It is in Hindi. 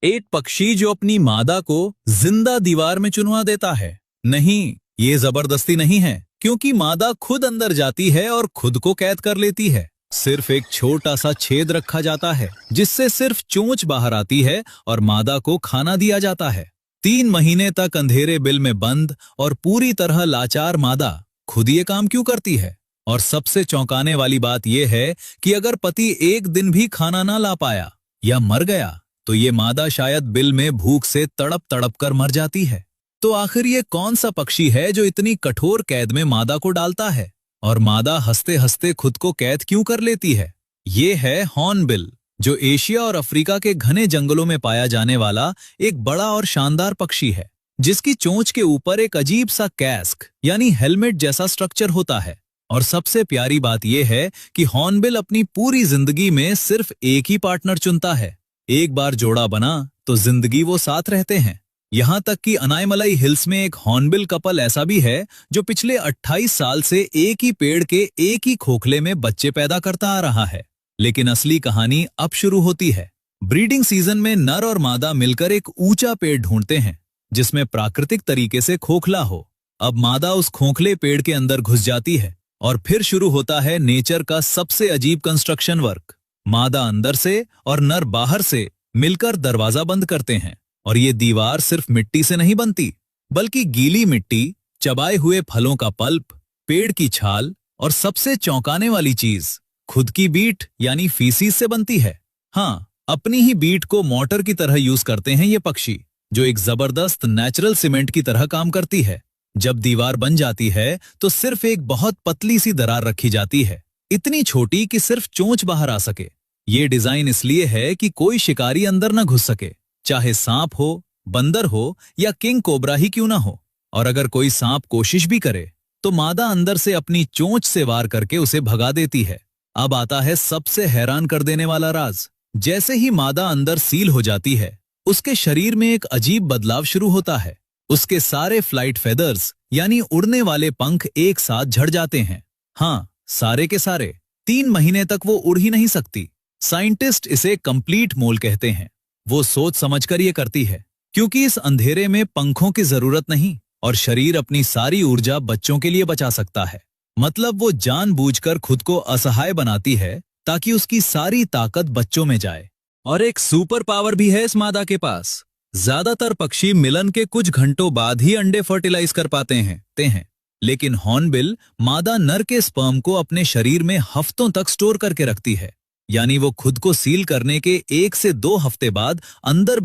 एक पक्षी जो अपनी मादा को जिंदा दीवार में चुनवा देता है। नहीं, ये जबरदस्ती नहीं है, क्योंकि मादा खुद अंदर जाती है और खुद को कैद कर लेती है। सिर्फ एक छोटा सा छेद रखा जाता है जिससे सिर्फ चोंच बाहर आती है और मादा को खाना दिया जाता है। 3 महीने तक अंधेरे बिल में बंद और पूरी तरह लाचार मादा खुद ये काम क्यों करती है? और सबसे चौंकाने वाली बात यह है कि अगर पति एक दिन भी खाना ना ला पाया या मर गया तो ये मादा शायद बिल में भूख से तड़प तड़प कर मर जाती है। तो आखिर ये कौन सा पक्षी है जो इतनी कठोर कैद में मादा को डालता है? और मादा हंसते हंसते खुद को कैद क्यों कर लेती है? ये है हॉर्नबिल, जो एशिया और अफ्रीका के घने जंगलों में पाया जाने वाला एक बड़ा और शानदार पक्षी है, जिसकी चोंच के ऊपर एक अजीब सा कैस्क यानी हेलमेट जैसा स्ट्रक्चर होता है। और सबसे प्यारी बात यह है कि हॉर्नबिल अपनी पूरी जिंदगी में सिर्फ एक ही पार्टनर चुनता है। एक बार जोड़ा बना तो जिंदगी वो साथ रहते हैं। यहां तक कि अनायमलाई हिल्स में एक हॉर्नबिल कपल ऐसा भी है जो पिछले 28 साल से एक ही पेड़ के एक ही खोखले में बच्चे पैदा करता आ रहा है। लेकिन असली कहानी अब शुरू होती है। ब्रीडिंग सीजन में नर और मादा मिलकर एक ऊंचा पेड़ ढूंढते हैं जिसमें प्राकृतिक तरीके से खोखला हो। अब मादा उस खोखले पेड़ के अंदर घुस जाती है और फिर शुरू होता है नेचर का सबसे अजीब कंस्ट्रक्शन वर्क। मादा अंदर से और नर बाहर से मिलकर दरवाजा बंद करते हैं, और ये दीवार सिर्फ मिट्टी से नहीं बनती, बल्कि गीली मिट्टी, चबाए हुए फलों का पल्प, पेड़ की छाल और सबसे चौंकाने वाली चीज, खुद की बीट यानी फीसीस से बनती है। हाँ, अपनी ही बीट को मोटर की तरह यूज करते हैं ये पक्षी, जो एक जबरदस्त नेचुरल सीमेंट की तरह काम करती है। जब दीवार बन जाती है तो सिर्फ एक बहुत पतली सी दरार रखी जाती है, इतनी छोटी कि सिर्फ चोंच बाहर आ सके। ये डिजाइन इसलिए है कि कोई शिकारी अंदर न घुस सके, चाहे सांप हो, बंदर हो या किंग कोबरा ही क्यों ना हो। और अगर कोई सांप कोशिश भी करे तो मादा अंदर से अपनी चोंच से वार करके उसे भगा देती है। अब आता है सबसे हैरान कर देने वाला राज। जैसे ही मादा अंदर सील हो जाती है, उसके शरीर में एक अजीब बदलाव शुरू होता है। उसके सारे फ्लाइट फेदर्स यानी उड़ने वाले पंख एक साथ झड़ जाते हैं। हाँ, सारे के सारे। 3 महीने तक वो उड़ ही नहीं सकती। साइंटिस्ट इसे कंप्लीट मोल कहते हैं। वो सोच समझकर ये करती है, क्योंकि इस अंधेरे में पंखों की जरूरत नहीं और शरीर अपनी सारी ऊर्जा बच्चों के लिए बचा सकता है। मतलब वो जानबूझकर खुद को असहाय बनाती है ताकि उसकी सारी ताकत बच्चों में जाए। और एक सुपर पावर भी है इस मादा के पास। ज्यादातर पक्षी मिलन के कुछ घंटों बाद ही अंडे फर्टिलाइज कर पाते हैं, लेकिन हॉर्नबिल मादा नर के स्पर्म को अपने शरीर में हफ्तों तक स्टोर करके रखती है। यानी वो खुद को सील करने के 1 से 2 हफ्ते बाद अंदर